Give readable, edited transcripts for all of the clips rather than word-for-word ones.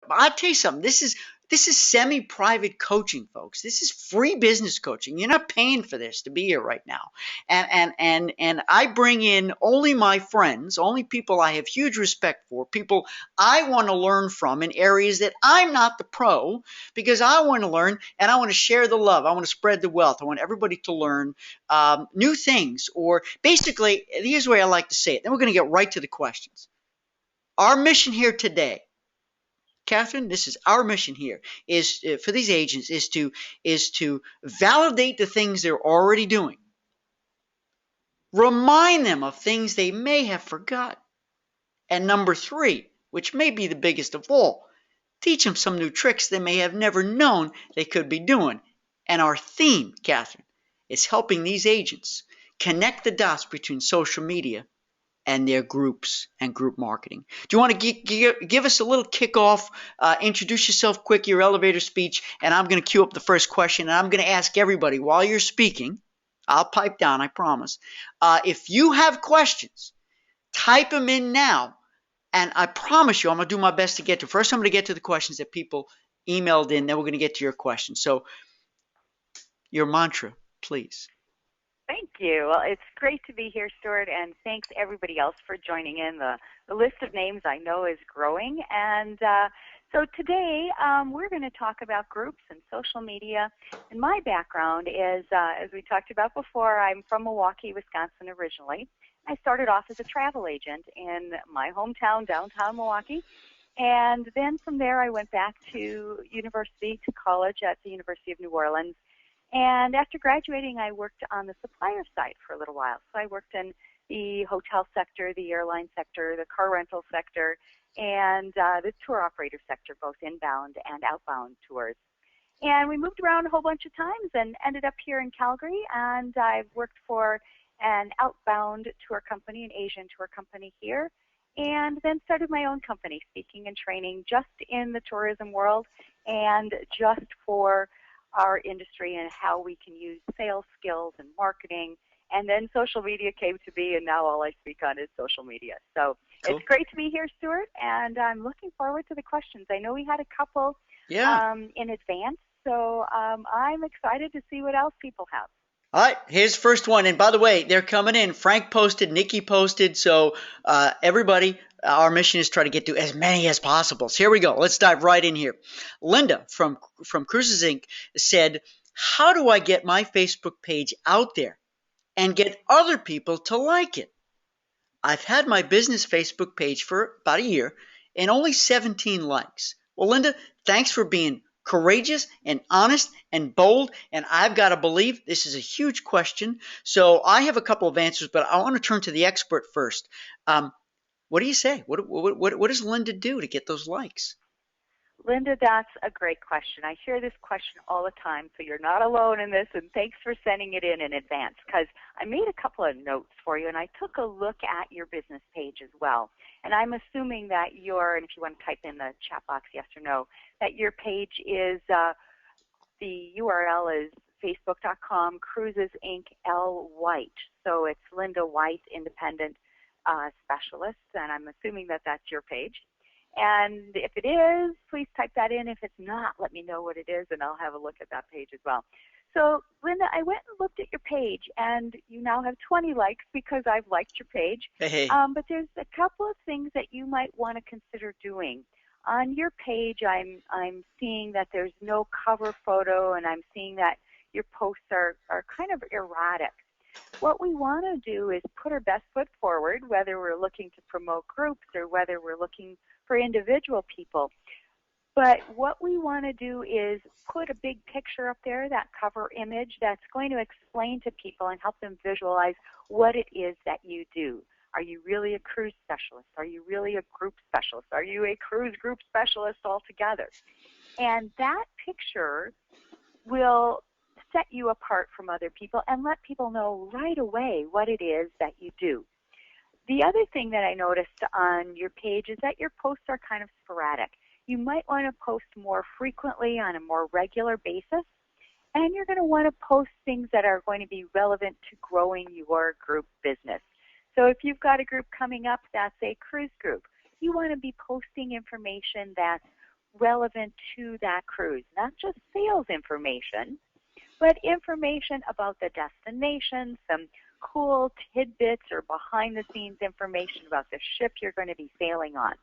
I'll tell you something. This is semi-private coaching, folks. This is free business coaching. You're not paying for this to be here right now. And I bring in only my friends, only people I have huge respect for, people I want to learn from in areas that I'm not the pro, because I want to learn and I want to share the love. I want to spread the wealth. I want everybody to learn new things. Or basically, here's the way I like to say it. Then we're going to get right to the questions. Our mission here today, Catherine, this is our mission here, is for these agents is to validate the things they're already doing, remind them of things they may have forgotten, and number three, which may be the biggest of all, teach them some new tricks they may have never known they could be doing. And our theme, Catherine, is helping these agents connect the dots between social media and their groups and group marketing. Do you want to give us a little kickoff? Introduce yourself quick, your elevator speech, and I'm going to queue up the first question. And I'm going to ask everybody while you're speaking. I'll pipe down, I promise. If you have questions, type them in now. And I promise you, I'm going to do my best to get to. First, I'm going to get to the questions that people emailed in. Then we're going to get to your questions. So, your mantra, please. Thank you. Well, it's great to be here, Stuart, and thanks everybody else for joining in. The list of names I know is growing, and so today we're going to talk about groups and social media. And my background is, as we talked about before, I'm from Milwaukee, Wisconsin originally. I started off as a travel agent in my hometown, downtown Milwaukee, and then from there I went back to college at the University of New Orleans. And after graduating, I worked on the supplier side for a little while. So I worked in the hotel sector, the airline sector, the car rental sector, and the tour operator sector, both inbound and outbound tours. And we moved around a whole bunch of times and ended up here in Calgary. And I've worked for an outbound tour company, an Asian tour company here, and then started my own company, speaking and training just in the tourism world and just for our industry and how we can use sales skills and marketing. And then social media came to be, and now all I speak on is social media. So cool. It's great to be here, Stuart, and I'm looking forward to the questions. I know we had a couple in advance, so I'm excited to see what else people have. All right, here's the first one. And by the way, they're coming in. Frank posted, Nikki posted. So everybody, our mission is to try to get to as many as possible. So here we go. Let's dive right in here. Linda from Cruises Inc. said, how do I get my Facebook page out there and get other people to like it? I've had my business Facebook page for about a year and only 17 likes. Well, Linda, thanks for being courageous and honest and bold, and I've got to believe this is a huge question. So I have a couple of answers, but I want to turn to the expert first. What do you say? What does Linda do to get those likes? Linda, that's a great question. I hear this question all the time, so you're not alone in this, and thanks for sending it in advance, because I made a couple of notes for you, and I took a look at your business page as well. And I'm assuming that and if you want to type in the chat box, yes or no, that your page is, the URL is facebook.com Cruises Inc. L. White. So it's Linda White, Independent Specialist, and I'm assuming that that's your page. And if it is, please type that in. If it's not, let me know what it is, and I'll have a look at that page as well. So, Linda, I went and looked at your page, and you now have 20 likes because I've liked your page. Hey. But there's a couple of things that you might want to consider doing. On your page, I'm seeing that there's no cover photo, and I'm seeing that your posts are kind of erratic. What we want to do is put our best foot forward, whether we're looking to promote groups or whether we're looking for individual people. But what we want to do is put a big picture up there, that cover image, that's going to explain to people and help them visualize what it is that you do. Are you really a cruise specialist? Are you really a group specialist? Are you a cruise group specialist altogether? And that picture will set you apart from other people and let people know right away what it is that you do. The other thing that I noticed on your page is that your posts are kind of sporadic. You might want to post more frequently on a more regular basis, and you're going to want to post things that are going to be relevant to growing your group business. So if you've got a group coming up that's a cruise group, you want to be posting information that's relevant to that cruise. Not just sales information, but information about the destination, some cool tidbits or behind-the-scenes information about the ship you're going to be sailing on.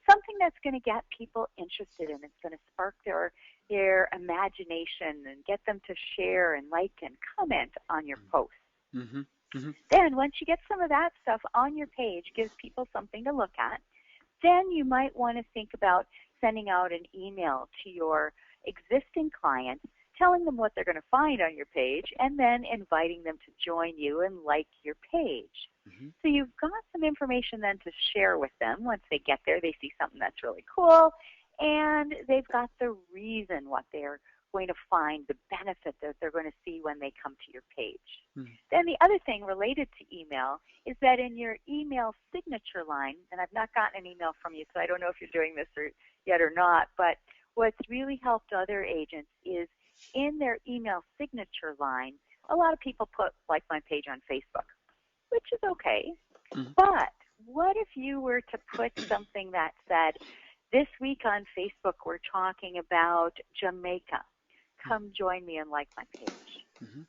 Something that's going to get people interested in. It's going to spark their imagination and get them to share and like and comment on your post. Mm-hmm. Mm-hmm. Then once you get some of that stuff on your page, gives people something to look at, then you might want to think about sending out an email to your existing clients, telling them what they're going to find on your page, and then inviting them to join you and like your page. Mm-hmm. So you've got some information then to share with them. Once they get there, they see something that's really cool, and they've got the reason what they're going to find, the benefit that they're going to see when they come to your page. Mm-hmm. Then the other thing related to email is that in your email signature line, and I've not gotten an email from you, so I don't know if you're doing this yet or not, but what's really helped other agents is in their email signature line, a lot of people put like my page on Facebook, which is okay. Mm-hmm. But what if you were to put something that said, this week on Facebook we're talking about Jamaica. Come join me and like my page. Mm-hmm.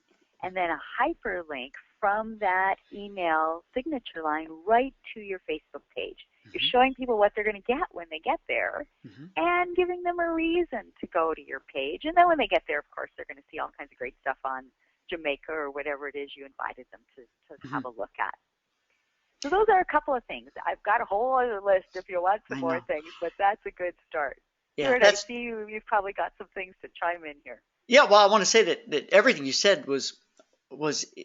And then a hyperlink from that email signature line right to your Facebook page. Mm-hmm. You're showing people what they're going to get when they get there, mm-hmm. and giving them a reason to go to your page. And then when they get there, of course, they're going to see all kinds of great stuff on Jamaica or whatever it is you invited them to mm-hmm. have a look at. So those are a couple of things. I've got a whole other list if you want some more things, but that's a good start. Yeah, Stuart, I see you've probably got some things to chime in here. Yeah, well, I want to say that everything you said was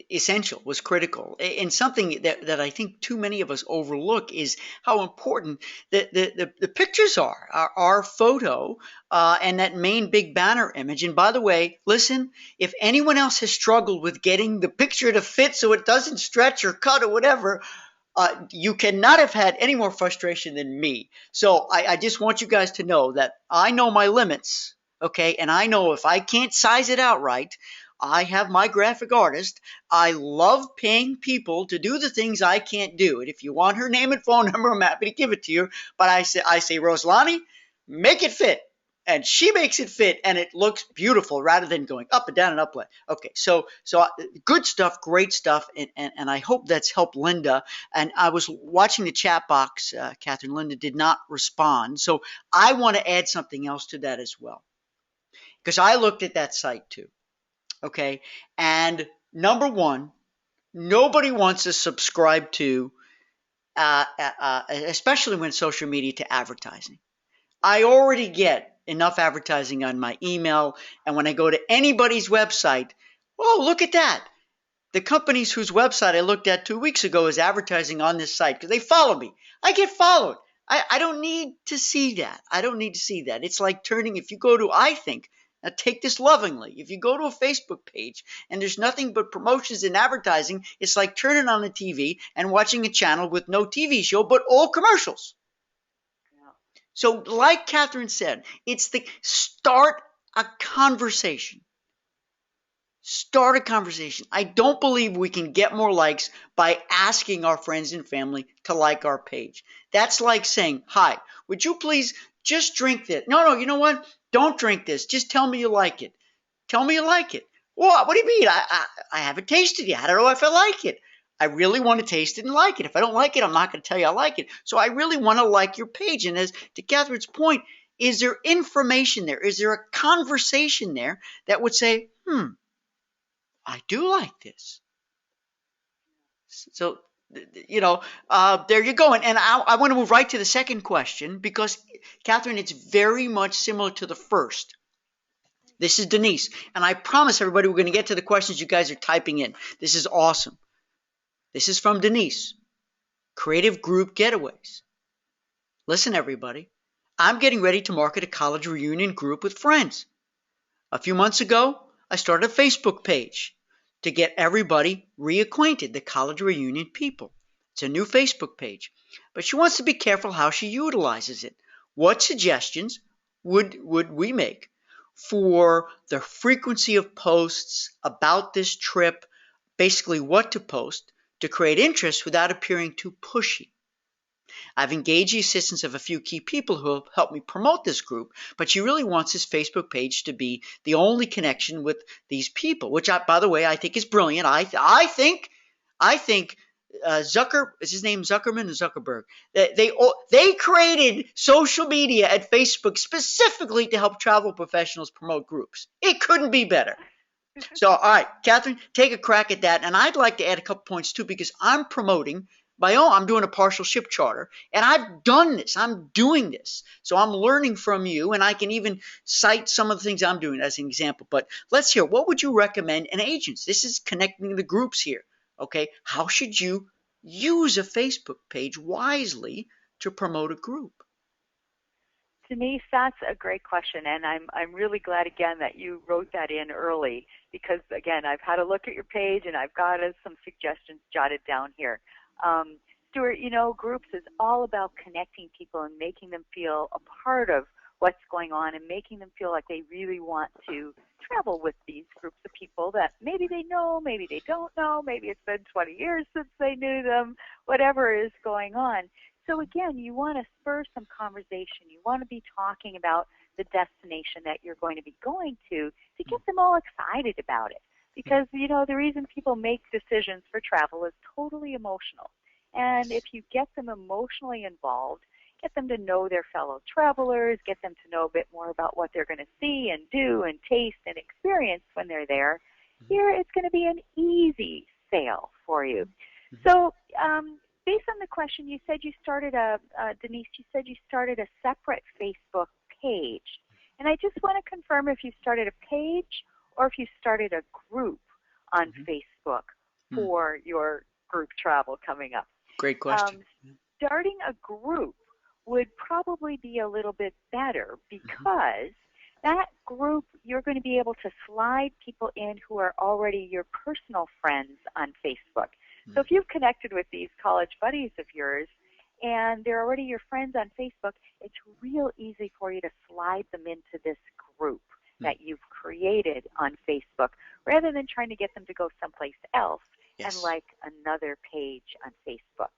essential, was critical. And something that I think too many of us overlook is how important the pictures are, our photo, and that main big banner image. And by the way, listen, if anyone else has struggled with getting the picture to fit so it doesn't stretch or cut or whatever, you cannot have had any more frustration than me. So I just want you guys to know that I know my limits, okay? And I know if I can't size it out right, I have my graphic artist. I love paying people to do the things I can't do. And if you want her name and phone number, I'm happy to give it to you. But I say, Rosalani, make it fit. And she makes it fit, and it looks beautiful rather than going up and down and up. Okay, so good stuff, great stuff, and I hope that's helped Linda. And I was watching the chat box, Catherine. Linda did not respond, so I want to add something else to that as well, because I looked at that site too. Okay, and number one, nobody wants to subscribe to, especially when social media, to advertising. I already get enough advertising on my email, and when I go to anybody's website, oh, look at that. The companies whose website I looked at 2 weeks ago is advertising on this site because they follow me. I get followed. I don't need to see that. I don't need to see that. It's like turning, if you go to, I think, now take this lovingly, if you go to a Facebook page and there's nothing but promotions and advertising, it's like turning on the TV and watching a channel with no TV show but all commercials. So like Catherine said, it's the start a conversation. Start a conversation. I don't believe we can get more likes by asking our friends and family to like our page. That's like saying, hi, would you please just drink this? No, you know what? Don't drink this. Just tell me you like it. Tell me you like it. What do you mean? I haven't tasted it. I don't know if I like it. I really want to taste it and like it. If I don't like it, I'm not going to tell you I like it. So I really want to like your page. And as to Catherine's point, is there information there? Is there a conversation there that would say, I do like this? So, there you go. And I want to move right to the second question because, Catherine, it's very much similar to the first. This is Denise. And I promise everybody we're going to get to the questions you guys are typing in. This is awesome. This is from Denise. Creative Group Getaways. Listen, everybody. I'm getting ready to market a college reunion group with friends. A few months ago, I started a Facebook page to get everybody reacquainted, the college reunion people. It's a new Facebook page, but she wants to be careful how she utilizes it. What suggestions would we make for the frequency of posts about this trip, basically what to post to create interest without appearing too pushy? I've engaged the assistance of a few key people who have helped me promote this group, but she really wants this Facebook page to be the only connection with these people, which, by the way, I think is brilliant. I think is his name Zuckerman or Zuckerberg? They created social media at Facebook specifically to help travel professionals promote groups. It couldn't be better. So, all right, Catherine, take a crack at that. And I'd like to add a couple points too, because I'm promoting my own. I'm doing a partial ship charter, and I've done this. I'm doing this. So I'm learning from you, and I can even cite some of the things I'm doing as an example. But let's hear, what would you recommend in agents? This is connecting the groups here. Okay, how should you use a Facebook page wisely to promote a group? Denise, that's a great question, and I'm really glad again that you wrote that in early, because again, I've had a look at your page and I've got some suggestions jotted down here. Stuart, you know, groups is all about connecting people and making them feel a part of what's going on and making them feel like they really want to travel with these groups of people that maybe they know, maybe they don't know, maybe it's been 20 years since they knew them, whatever is going on. So again, you want to spur some conversation. You want to be talking about the destination that you're going to be going to get them all excited about it. Because, you know, the reason people make decisions for travel is totally emotional. And if you get them emotionally involved, get them to know their fellow travelers, get them to know a bit more about what they're going to see and do and taste and experience when they're there, here it's going to be an easy sale for you. So, based on the question, you said you started Denise, you said you started a separate Facebook page. And I just want to confirm if you started a page or if you started a group on Facebook for your group travel coming up. Great question. Starting a group would probably be a little bit better, because that group, you're going to be able to slide people in who are already your personal friends on Facebook. So if you've connected with these college buddies of yours and they're already your friends on Facebook, it's real easy for you to slide them into this group that you've created on Facebook, rather than trying to get them to go someplace else and like another page on Facebook.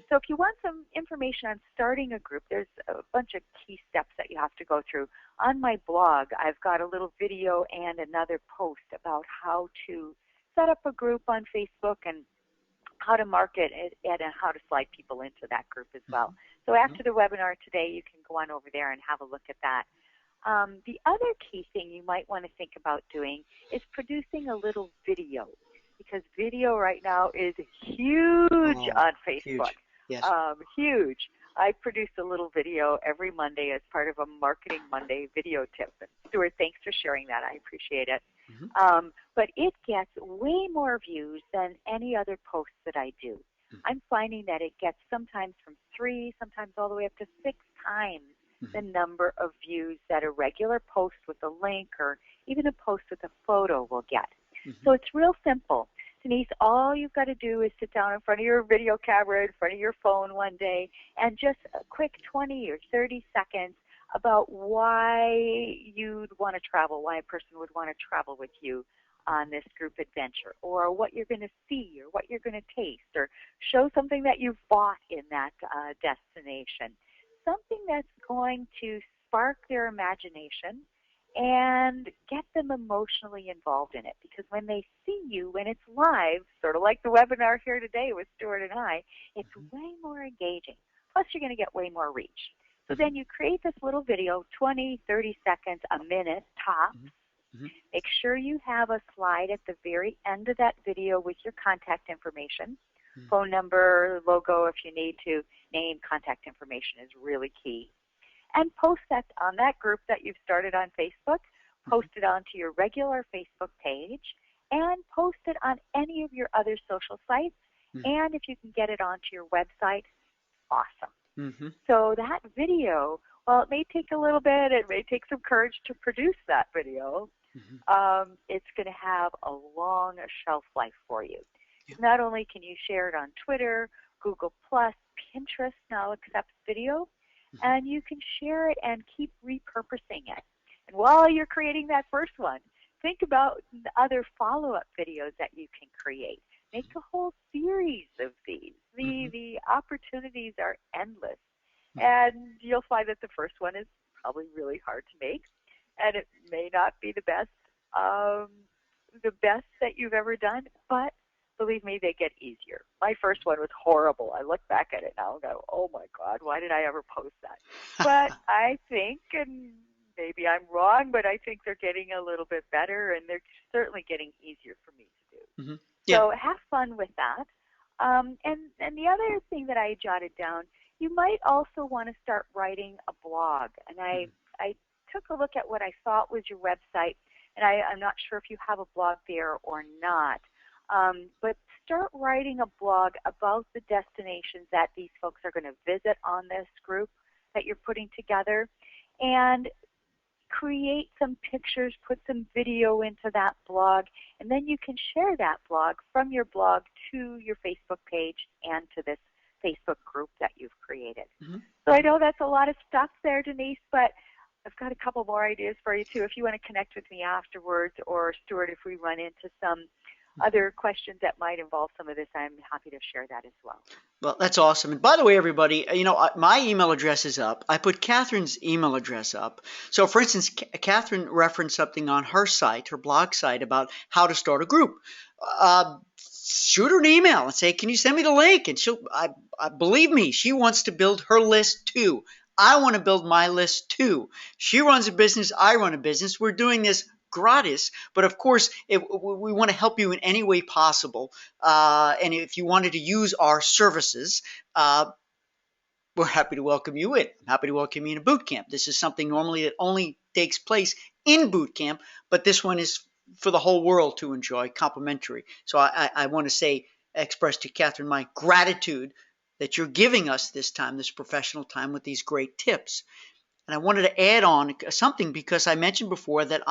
So if you want some information on starting a group, there's a bunch of key steps that you have to go through. On my blog, I've got a little video and another post about how to set up a group on Facebook and how to market it and how to slide people into that group as well. So after the webinar today, you can go on over there and have a look at that. The other key thing you might want to think about doing is producing a little video, because video right now is huge on Facebook. Huge. Yes. Huge. I produce a little video every Monday as part of a Marketing Monday video tip. And Stuart, thanks for sharing that. I appreciate it. But it gets way more views than any other post that I do. I'm finding that it gets sometimes from 3, sometimes all the way up to 6 times the number of views that a regular post with a link or even a post with a photo will get. So it's real simple. Denise, all you've got to do is sit down in front of your video camera, in front of your phone one day, and just a quick 20 or 30 seconds about why you'd want to travel, why a person would want to travel with you on this group adventure, or what you're going to see, or what you're going to taste, or show something that you've bought in that destination. Something that's going to spark their imagination and get them emotionally involved in it. Because when they see you, when it's live, sort of like the webinar here today with Stuart and I, it's way more engaging. Plus, you're going to get way more reach. So then you create this little video, 20, 30 seconds, a minute tops. Make sure you have a slide at the very end of that video with your contact information. Phone number, logo if you need to. Name, contact information is really key. And post that on that group that you've started on Facebook. Post it onto your regular Facebook page, and post it on any of your other social sites. And if you can get it onto your website, awesome. So that video, well, it may take a little bit, it may take some courage to produce that video. It's going to have a long shelf life for you. Not only can you share it on Twitter, Google+, Pinterest now accepts video, and you can share it and keep repurposing it. And while you're creating that first one, think about the other follow-up videos that you can create. Make a whole series of these. The opportunities are endless. And you'll find that the first one is probably really hard to make, and it may not be the best that you've ever done, but believe me, they get easier. My first one was horrible. I look back at it now and go, oh my God, why did I ever post that? But I think, and maybe I'm wrong, but I think they're getting a little bit better, and they're certainly getting easier for me to do. Mm-hmm. Yeah. So have fun with that. And the other thing that I jotted down, you might also want to start writing a blog. And I took a look at what I thought was your website, and I'm not sure if you have a blog there or not. But start writing a blog about the destinations that these folks are going to visit on this group that you're putting together, and create some pictures, put some video into that blog, and then you can share that blog from your blog to your Facebook page and to this Facebook group that you've created. Mm-hmm. So I know that's a lot of stuff there, Denise, but I've got a couple more ideas for you too. If you want to connect with me afterwards, or Stuart, if we run into some other questions that might involve some of this, I'm happy to share that as well. Well, that's awesome. And by the way, everybody, my email address is up. I put Catherine's email address up. So, for instance, Catherine referenced something on her site, her blog site, about how to start a group. Shoot her an email and say, can you send me the link? And I believe me, she wants to build her list too. I want to build my list too. She runs a business, I run a business. We're doing this gratis, but of course, we want to help you in any way possible. And if you wanted to use our services, we're happy to welcome you in. I'm happy to welcome you in a boot camp. This is something normally that only takes place in boot camp, but this one is for the whole world to enjoy, complimentary. So I want to express to Catherine my gratitude that you're giving us this time, this professional time, with these great tips. And I wanted to add on something because I mentioned before that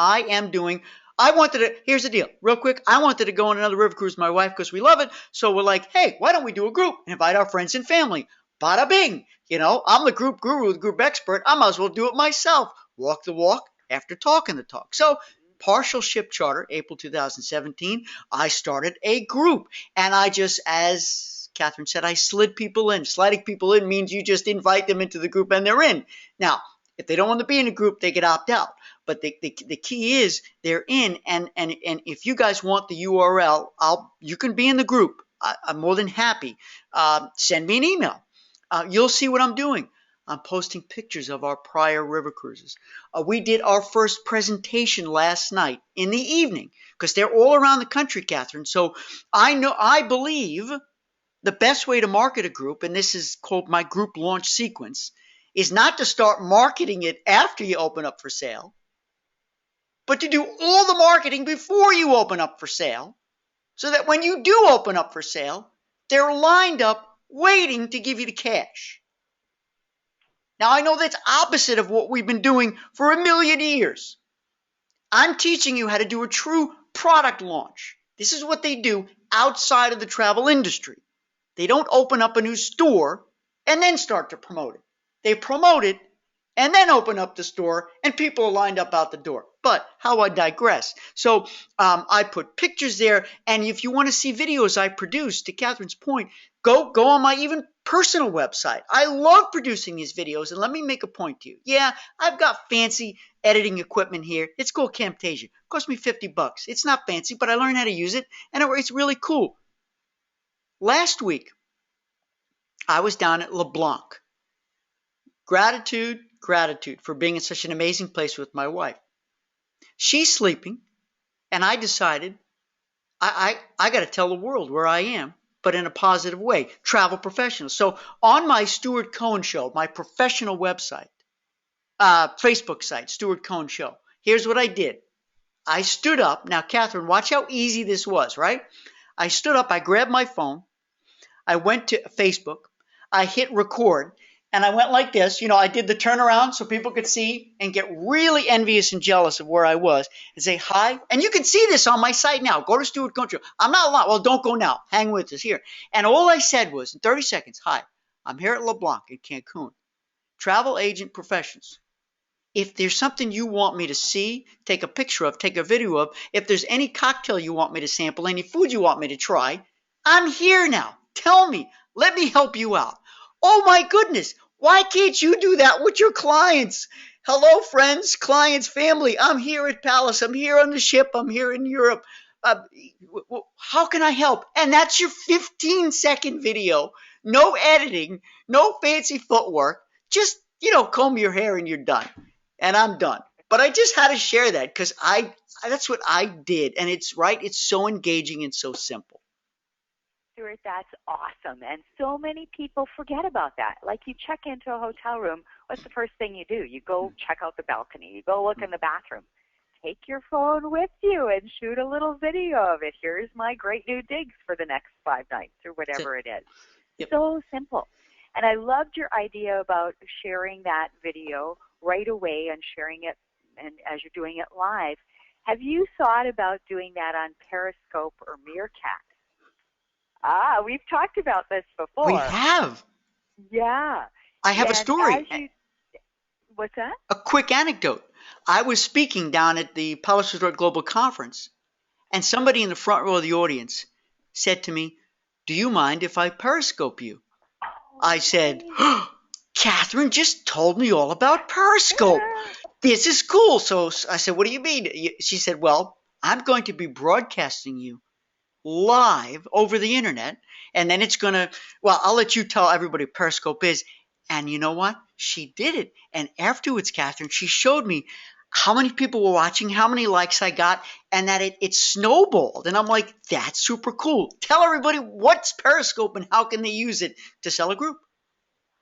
here's the deal, real quick. I wanted to go on another river cruise with my wife because we love it. So we're like, hey, why don't we do a group and invite our friends and family? Bada bing. I'm the group guru, the group expert. I might as well do it myself. Walk the walk after talking the talk. So partial ship charter, April 2017, I started a group. And I just, as Catherine said, I slid people in. Sliding people in means you just invite them into the group and they're in. Now, if they don't want to be in a group, they could opt out. But the key is they're in, and if you guys want the URL, you can be in the group. I'm more than happy. Send me an email. You'll see what I'm doing. I'm posting pictures of our prior river cruises. We did our first presentation last night in the evening because they're all around the country, Catherine. So I believe the best way to market a group, and this is called my group launch sequence, is not to start marketing it after you open up for sale, but to do all the marketing before you open up for sale, so that when you do open up for sale, they're lined up waiting to give you the cash. Now, I know that's opposite of what we've been doing for a million years. I'm teaching you how to do a true product launch. This is what they do outside of the travel industry. They don't open up a new store and then start to promote it. They promote it and then open up the store, and people are lined up out the door. But how I digress. So I put pictures there, and if you want to see videos I produce, to Catherine's point, go on my even personal website. I love producing these videos, and let me make a point to you. Yeah, I've got fancy editing equipment here. It's called Camtasia. It cost me $50. It's not fancy, but I learned how to use it, and it's really cool. Last week, I was down at LeBlanc. Gratitude for being in such an amazing place with my wife. She's sleeping, and I decided I got to tell the world where I am, but in a positive way. Travel professional. So on my Stuart Cohen Show, my professional website, Facebook site, Stuart Cohen Show, here's what I did. I stood up. Now, Catherine, watch how easy this was, right? I stood up. I grabbed my phone. I went to Facebook. I hit record. And I went like this. I did the turnaround so people could see and get really envious and jealous of where I was and say hi. And you can see this on my site now. Go to Stuart Cohen Show. I'm not allowed. Well, don't go now. Hang with us here. And all I said was, in 30 seconds, hi, I'm here at LeBlanc in Cancun. Travel agent professionals. If there's something you want me to see, take a picture of, take a video of, if there's any cocktail you want me to sample, any food you want me to try, I'm here now. Tell me. Let me help you out. Oh my goodness. Why can't you do that with your clients? Hello, friends, clients, family. I'm here at Palace. I'm here on the ship. I'm here in Europe. Uh, how can I help? And that's your 15-second video. No editing, no fancy footwork. Just, comb your hair and you're done. And I'm done. But I just had to share that because that's what I did. And it's right. It's so engaging and so simple. Stuart, that's awesome. And so many people forget about that. Like you check into a hotel room, what's the first thing you do? You go check out the balcony. You go look in the bathroom. Take your phone with you and shoot a little video of it. Here's my great new digs for the next 5 nights or whatever it is. Yep. So simple. And I loved your idea about sharing that video right away and sharing it and as you're doing it live. Have you thought about doing that on Periscope or Meerkat? We've talked about this before. We have. Yeah. I have a story. What's that? A quick anecdote. I was speaking down at the Palace Resort Global Conference, and somebody in the front row of the audience said to me, "Do you mind if I Periscope you?" I said, "Catherine just told me all about Periscope. This is cool." So I said, "What do you mean?" She said, "Well, I'm going to be broadcasting you live over the internet, and then it's going to, I'll let you tell everybody what Periscope is." And you know what? She did it. And afterwards, Catherine, she showed me how many people were watching, how many likes I got, and that it snowballed. And I'm like, that's super cool. Tell everybody what's Periscope and how can they use it to sell a group.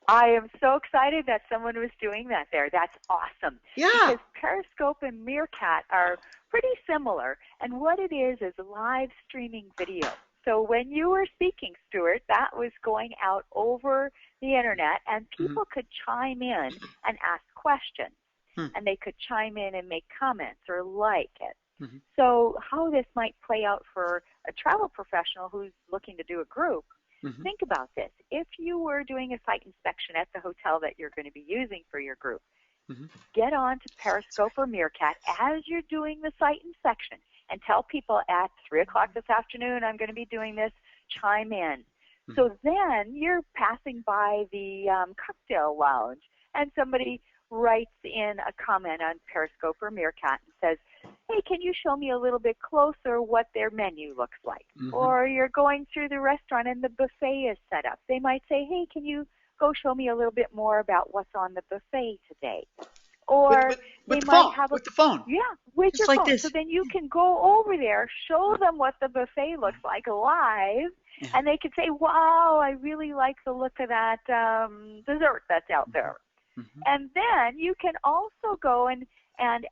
I am so excited that someone was doing that there. That's awesome. Yeah. Because Periscope and Meerkat are pretty similar. And what it is live streaming video. So when you were speaking, Stuart, that was going out over the internet, and people could chime in and ask questions. And they could chime in and make comments or like it. So how this might play out for a travel professional who's looking to do a group, think about this. If you were doing a site inspection at the hotel that you're going to be using for your group, get on to Periscope or Meerkat as you're doing the site inspection and tell people at 3 o'clock this afternoon, I'm going to be doing this, chime in. So then you're passing by the cocktail lounge and somebody writes in a comment on Periscope or Meerkat and says, "Hey, can you show me a little bit closer what their menu looks like?" Or you're going through the restaurant and the buffet is set up. They might say, "Hey, can you go show me a little bit more about what's on the buffet today?" Or with the phone. Yeah, with just your like phone. this. So then you can go over there, show them what the buffet looks like live, and they can say, "Wow, I really like the look of that dessert that's out there." And then you can also go and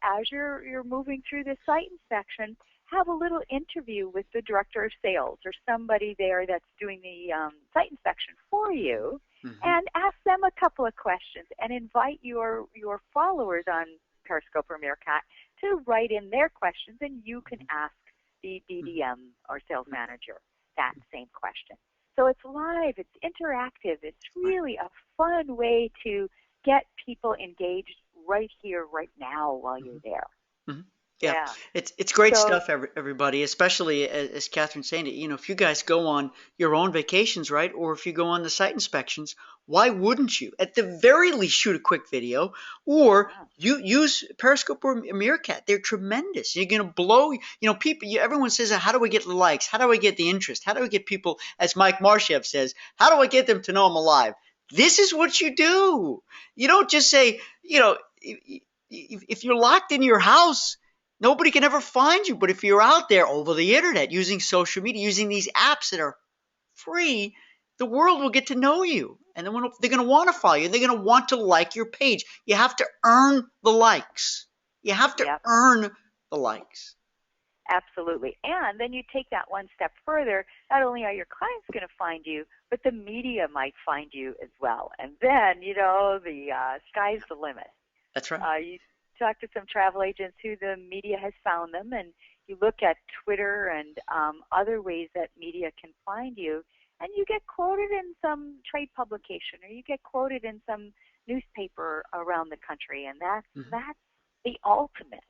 as you're moving through the site inspection, have a little interview with the director of sales or somebody there that's doing the site inspection for you, and ask them a couple of questions and invite your followers on Periscope or Meerkat to write in their questions, and you can ask the BDM or sales manager that same question. So it's live, it's interactive, it's really a fun way to get people engaged right here, right now while you're there. Yeah. It's great stuff, everybody, especially as Catherine's saying it. If you guys go on your own vacations, right, or if you go on the site inspections, why wouldn't you? At the very least, shoot a quick video, or you use Periscope or Meerkat. They're tremendous. You're gonna blow. People. Everyone says, "How do I get the likes? How do I get the interest? How do I get people?" As Mike Marshev says, "How do I get them to know I'm alive?" This is what you do. You don't just say, if you're locked in your house, nobody can ever find you. But if you're out there over the internet using social media, using these apps that are free, the world will get to know you. And then they're going to want to follow you. They're going to want to like your page. You have to earn the likes. You have to earn the likes. Absolutely. And then you take that one step further. Not only are your clients going to find you, but the media might find you as well. And then, the sky's the limit. That's right. You talk to some travel agents who the media has found them, and you look at Twitter and other ways that media can find you, and you get quoted in some trade publication or you get quoted in some newspaper around the country, and that's the ultimate.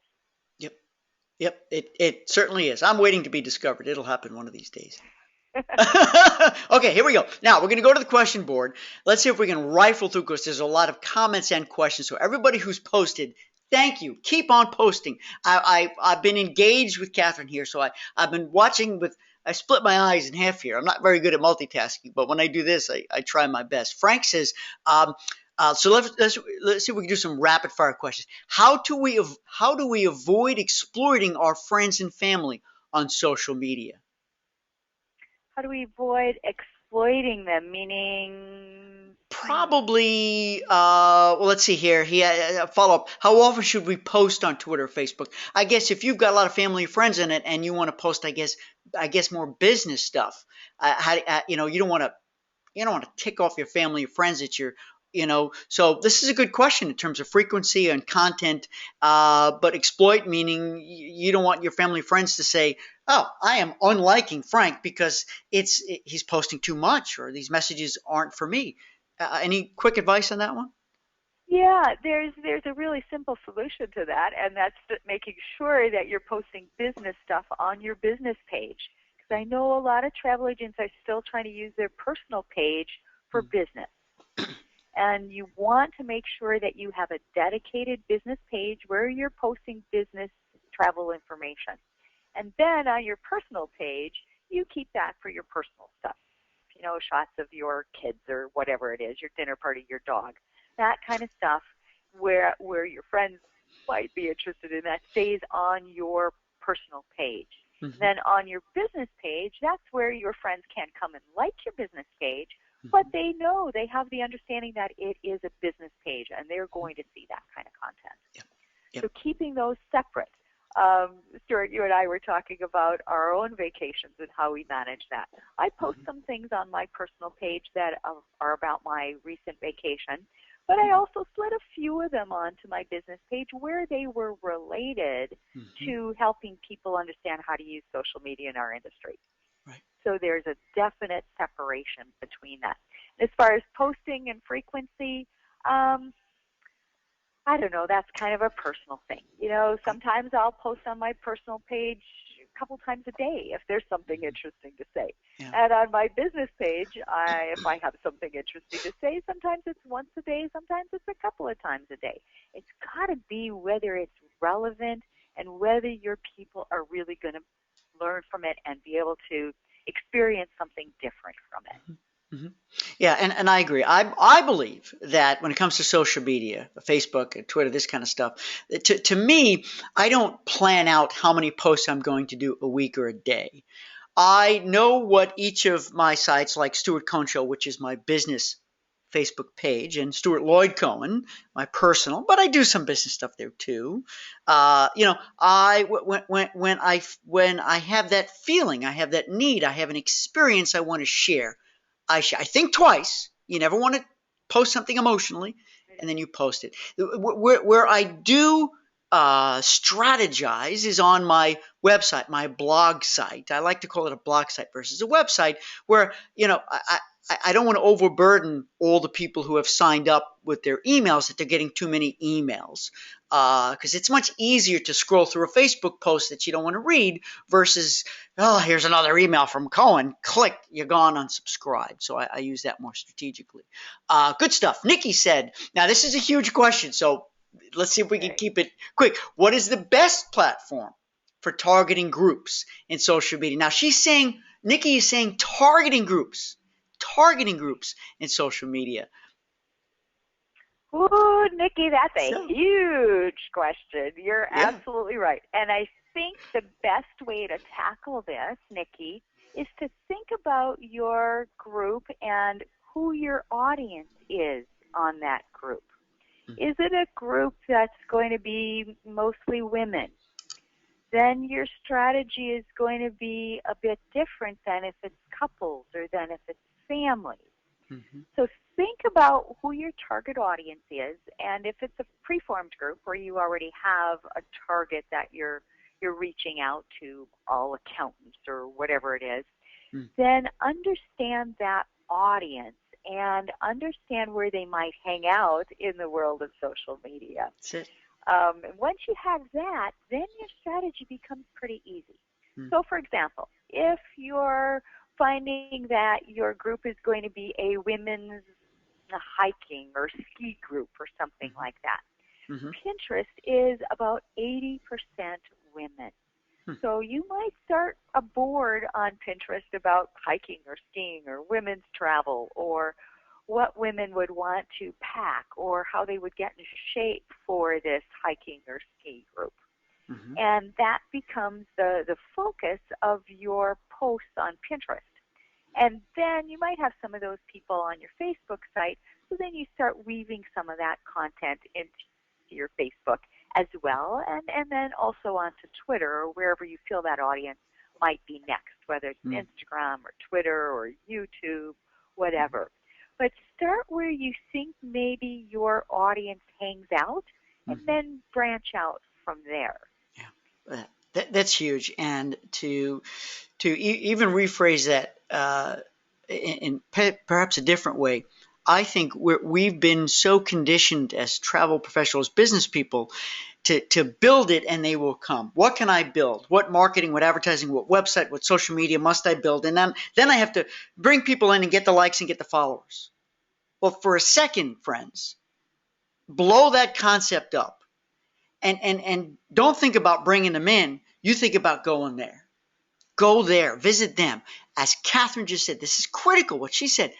Yep, it certainly is. I'm waiting to be discovered. It'll happen one of these days. Okay, here we go. Now we're going to go to the question board. Let's see if we can rifle through because there's a lot of comments and questions. So everybody who's posted, thank you. Keep on posting. I've been engaged with Catherine here, so I've been watching with. I split my eyes in half here. I'm not very good at multitasking, but when I do this, I try my best. Frank says, so let's see if we can do some rapid fire questions. How do we avoid exploiting our friends and family on social media? How do we avoid exploiting them? Meaning, Probably, well, let's see here. He follow up. How often should we post on Twitter or Facebook? I guess if you've got a lot of family and friends in it, and you want to post, I guess more business stuff. You don't want to tick off your family or friends that so this is a good question in terms of frequency and content, but exploit meaning you don't want your family and friends to say, oh, I am unliking Frank because he's posting too much or these messages aren't for me. Any quick advice on that one? yeah, there's a really simple solution to that, and that's making sure that you're posting business stuff on your business page. Because I know a lot of travel agents are still trying to use their personal page for business. And you want to make sure that you have a dedicated business page where you're posting business travel information. And then on your personal page, you keep that for your personal stuff. Shots of your kids or whatever it is, your dinner party, your dog, that kind of stuff where your friends might be interested in, that stays on your personal page. Mm-hmm. Then on your business page, that's where your friends can come and like your business page, but they know, they have the understanding that it is a business page and they're going to see that kind of content. Yep. Yep. So keeping those separate. Stuart, you and I were talking about our own vacations and how we manage that. I post some things on my personal page that are about my recent vacation, but I also slid a few of them onto my business page where they were related to helping people understand how to use social media in our industry. Right. So there's a definite separation between that. As far as posting and frequency, I don't know, that's kind of a personal thing. Sometimes I'll post on my personal page a couple times a day if there's something interesting to say. Yeah. And on my business page, if I have something interesting to say, sometimes it's once a day, sometimes it's a couple of times a day. It's got to be whether it's relevant and whether your people are really going to learn from it and be able to experience something different from it. Mm-hmm. Yeah, and I agree. I believe that when it comes to social media, Facebook and Twitter, this kind of stuff, to me, I don't plan out how many posts I'm going to do a week or a day. I know what each of my sites, like Stuart Cohen Show, which is my business Facebook page, and Stuart Lloyd Cohen, my personal, but I do some business stuff there too. When I have that feeling, I have that need, I have an experience I want to share. I think twice. You never want to post something emotionally, and then you post it. Where I do strategize is on my website, my blog site. I like to call it a blog site versus a website, where I don't want to overburden all the people who have signed up with their emails that they're getting too many emails. Because it's much easier to scroll through a Facebook post that you don't want to read versus, oh, here's another email from Cohen. Click, you're gone, unsubscribe. So I use that more strategically. Good stuff. Nikki said, now this is a huge question, so let's see if we can keep it quick. What is the best platform for targeting groups in social media? Now Nikki is saying targeting groups in social media. Ooh, Nikki, that's a huge question. You're absolutely right. And I think the best way to tackle this, Nikki, is to think about your group and who your audience is on that group. Is it a group that's going to be mostly women? Then your strategy is going to be a bit different than if it's couples or than if it's families. Mm-hmm. So think about who your target audience is, and if it's a preformed group where you already have a target that you're reaching out to, all accountants or whatever it is, then understand that audience and understand where they might hang out in the world of social media. That's it. And once you have that, then your strategy becomes pretty easy. So, for example, if your finding that your group is going to be a women's hiking or ski group or something like that. Mm-hmm. Pinterest is about 80% women. So you might start a board on Pinterest about hiking or skiing or women's travel or what women would want to pack or how they would get in shape for this hiking or ski group. Mm-hmm. And that becomes the focus of your posts on Pinterest. And then you might have some of those people on your Facebook site, so then you start weaving some of that content into your Facebook as well, and then also onto Twitter or wherever you feel that audience might be next, whether it's Instagram or Twitter or YouTube, whatever. But start where you think maybe your audience hangs out, and then branch out from there. Yeah, that's huge. And to even rephrase that in perhaps a different way, I think we've been so conditioned as travel professionals, business people, to build it and they will come. What can I build? What marketing, what advertising, what website, what social media must I build? And then I have to bring people in and get the likes and get the followers. Well, for a second, friends, blow that concept up and don't think about bringing them in. You think about going there. Go there, visit them. As Catherine just said, this is critical, what she said.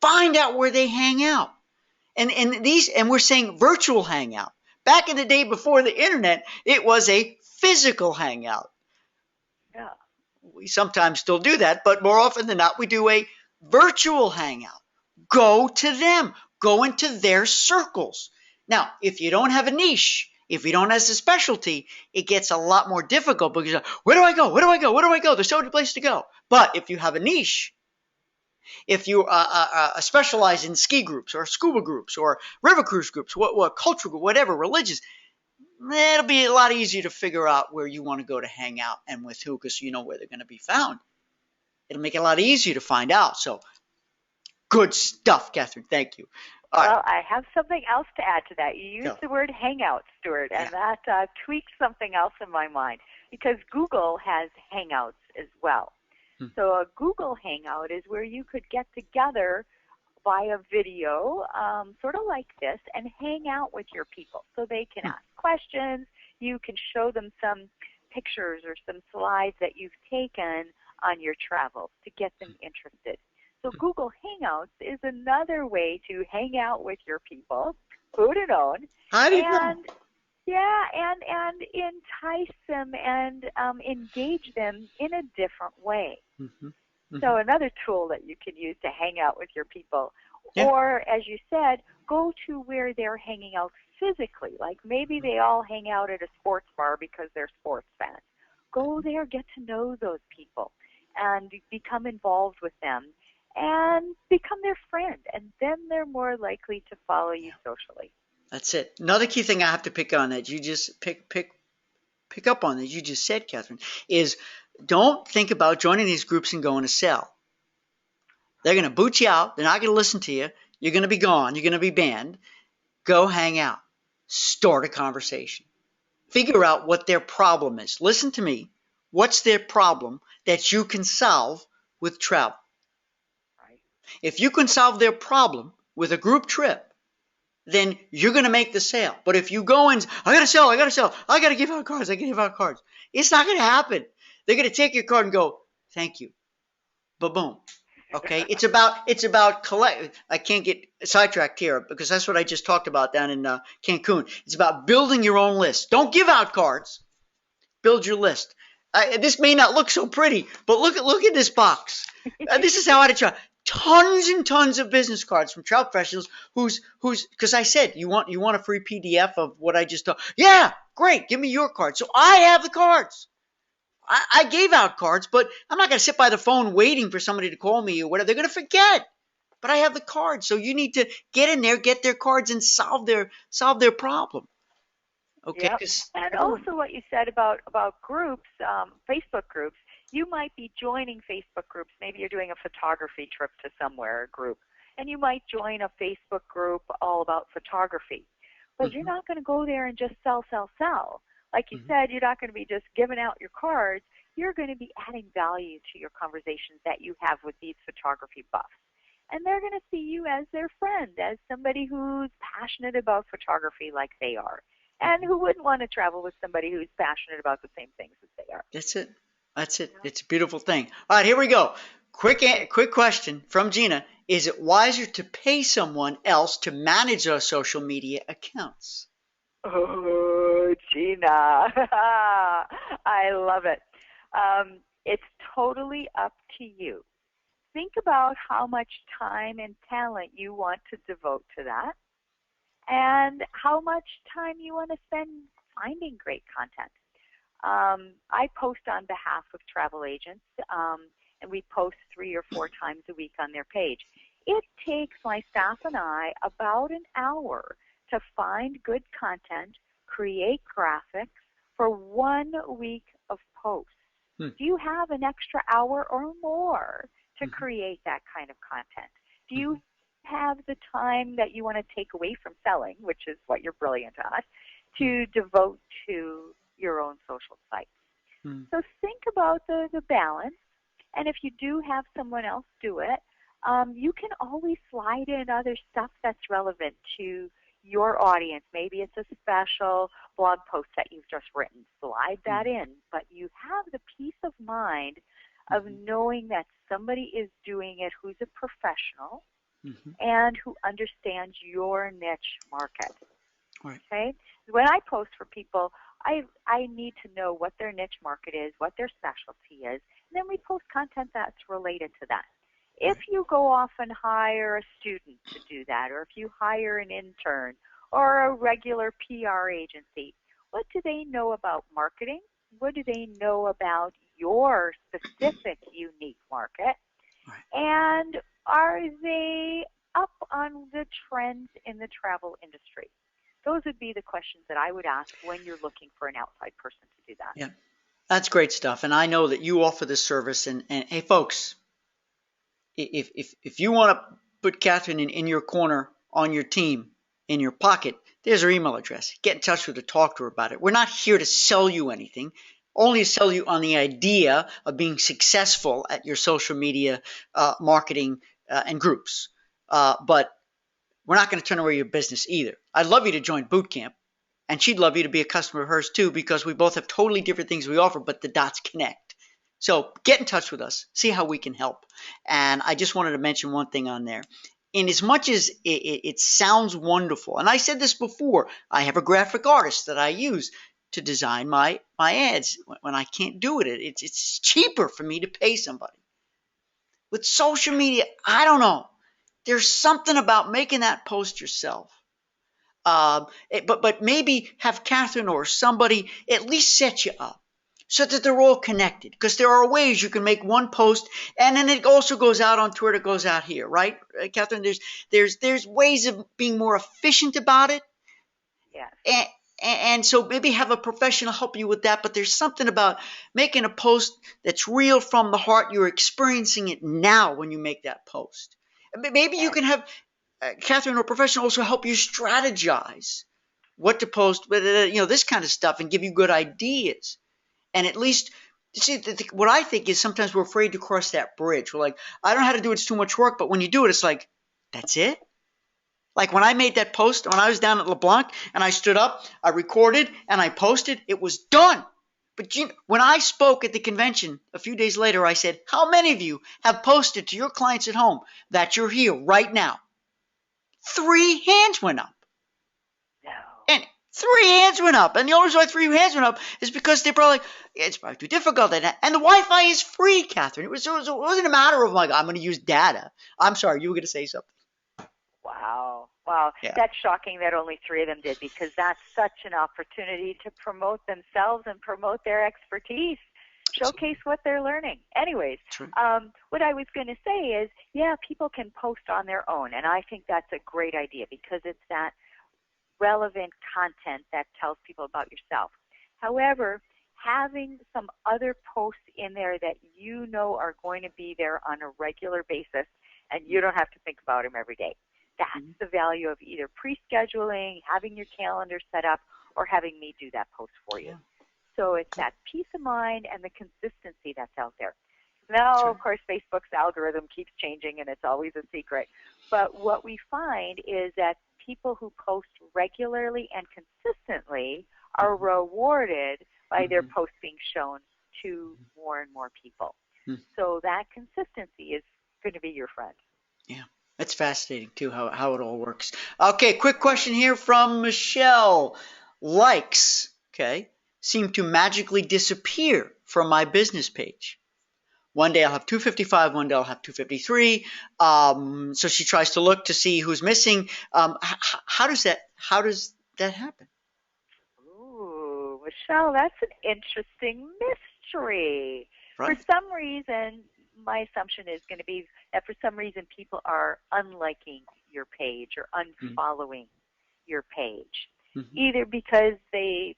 Find out where they hang out. And we're saying virtual hangout. Back in the day before the internet, it was a physical hangout. Yeah. We sometimes still do that, but more often than not, we do a virtual hangout. Go to them. Go into their circles. Now, if you don't have a niche, if you don't have a specialty, it gets a lot more difficult because where do I go? Where do I go? Where do I go? There's so many places to go. But if you have a niche, if you specialize in ski groups or scuba groups or river cruise groups, what cultural group, whatever, religious, it'll be a lot easier to figure out where you want to go to hang out and with who, because you know where they're going to be found. It'll make it a lot easier to find out. So, good stuff, Catherine. Thank you. Well, I have something else to add to that. You used the word hangout, Stuart, and that tweaked something else in my mind because Google has hangouts as well. So a Google Hangout is where you could get together via video, sort of like this, and hang out with your people. So they can ask questions. You can show them some pictures or some slides that you've taken on your travels to get them interested. So Google Hangouts is another way to hang out with your people, who'd have known, and entice them and engage them in a different way. So another tool that you can use to hang out with your people, or as you said, go to where they're hanging out physically. Like maybe they all hang out at a sports bar because they're sports fans. Go there, get to know those people, and become involved with them, and become their friend, and then they're more likely to follow you socially. That's it. Another key thing I have to pick on that you just pick up on that you just said, Catherine, is don't think about joining these groups and going to sell. They're going to boot you out. They're not going to listen to you. You're going to be gone. You're going to be banned. Go hang out. Start a conversation. Figure out what their problem is. Listen to me. What's their problem that you can solve with travel? Right. If you can solve their problem with a group trip, then you're going to make the sale. But if you go and, I got to sell, I got to give out cards, it's not going to happen. They're going to take your card and go, thank you. Ba-boom. Okay? It's about collect. I can't get sidetracked here because that's what I just talked about down in Cancun. It's about building your own list. Don't give out cards. Build your list. This may not look so pretty, but look at this box. This is how I try. Tons and tons of business cards from travel professionals who's because I said you want a free PDF of what I just talked. Yeah, great. Give me your card. So I have the cards. I gave out cards, but I'm not going to sit by the phone waiting for somebody to call me or whatever. They're going to forget. But I have the cards. So you need to get in there, get their cards, and solve their problem. Okay. Yep. And also what you said about groups, Facebook groups, you might be joining Facebook groups. Maybe you're doing a photography trip to somewhere, a group, and you might join a Facebook group all about photography. But you're not going to go there and just sell. Like you said, you're not going to be just giving out your cards. you're going to be adding value to your conversations that you have with these photography buffs. And they're going to see you as their friend, as somebody who's passionate about photography like they are. And who wouldn't want to travel with somebody who's passionate about the same things as they are? That's it. That's it. It's a beautiful thing. All right, here we go. Quick question from Gina. Is it wiser to pay someone else to manage our social media accounts? Oh, Gina. I love it. It's totally up to you. Think about how much time and talent you want to devote to that, and how much time you want to spend finding great content. I post on behalf of travel agents, and we post 3 or 4 times a week on their page. It takes my staff and I about an hour to find good content, create graphics for 1 week of posts. Do you have an extra hour or more to create that kind of content? Do you have the time that you want to take away from selling, which is what you're brilliant at, to devote to your own social sites? So think about the balance, and if you do have someone else do it, you can always slide in other stuff that's relevant to your audience. Maybe it's a special blog post that you've just written. Slide that in, but you have the peace of mind of knowing that somebody is doing it who's a professional and who understands your niche market. Right. Okay? When I post for people, I need to know what their niche market is, what their specialty is, and then we post content that's related to that. If you go off and hire a student to do that, or if you hire an intern or a regular PR agency, what do they know about marketing? What do they know about your specific unique market? And are they up on the trends in the travel industry? Those would be the questions that I would ask when you're looking for an outside person to do that. Yeah, that's great stuff. And I know that you offer this service. And hey, folks, if you want to put Catherine in your corner, on your team, in your pocket, there's her email address. Get in touch with her, talk to her about it. We're not here to sell you anything, only to sell you on the idea of being successful at your social media marketing and groups. But we're not going to turn away your business either. I'd love you to join boot camp, and she'd love you to be a customer of hers too, because we both have totally different things we offer, but the dots connect. So get in touch with us, see how we can help. And I just wanted to mention one thing on there. In as much as it sounds wonderful, and I said this before, I have a graphic artist that I use to design my ads when I can't do it. It's cheaper for me to pay somebody. With social media, I don't know. There's something about making that post yourself. But maybe have Catherine or somebody at least set you up so that they're all connected. Because there are ways you can make one post and then it also goes out on Twitter, goes out here, right, Catherine? There's ways of being more efficient about it. Yes. And so maybe have a professional help you with that. But there's something about making a post that's real from the heart. You're experiencing it now when you make that post. Maybe you can have Catherine or professional also help you strategize what to post, this kind of stuff, and give you good ideas. And at least, see, what I think is sometimes we're afraid to cross that bridge. We're like, I don't know how to do it. It's too much work. But when you do it, it's like, that's it. Like when I made that post, when I was down at LeBlanc and I stood up, I recorded and I posted, it was done. But when I spoke at the convention a few days later, I said, how many of you have posted to your clients at home that you're here right now? 3 hands went up. No. And 3 hands went up. And the only reason why 3 hands went up is because they're probably like, it's probably too difficult. And the Wi-Fi is free, Catherine. It wasn't a matter of like, I'm going to use data. I'm sorry, you were going to say something. Wow. Yeah. That's shocking that only 3 of them did, because that's such an opportunity to promote themselves and promote their expertise. Showcase what they're learning. Anyways, what I was going to say is, yeah, people can post on their own, and I think that's a great idea because it's that relevant content that tells people about yourself. However, having some other posts in there that you know are going to be there on a regular basis, and you don't have to think about them every day. That's the value of either pre-scheduling, having your calendar set up, or having me do that post for you. So it's that peace of mind and the consistency that's out there. Now, of course, Facebook's algorithm keeps changing, and it's always a secret. But what we find is that people who post regularly and consistently are rewarded by their posts being shown to more and more people. So that consistency is going to be your friend. Yeah, that's fascinating, too, how it all works. Okay, quick question here from Michelle. Likes, seem to magically disappear from my business page. One day I'll have 255, one day I'll have 253. So she tries to look to see who's missing. How does that happen? Ooh, Michelle, that's an interesting mystery. Right. For some reason, my assumption is going to be that for some reason people are unliking your page or unfollowing your page, either because they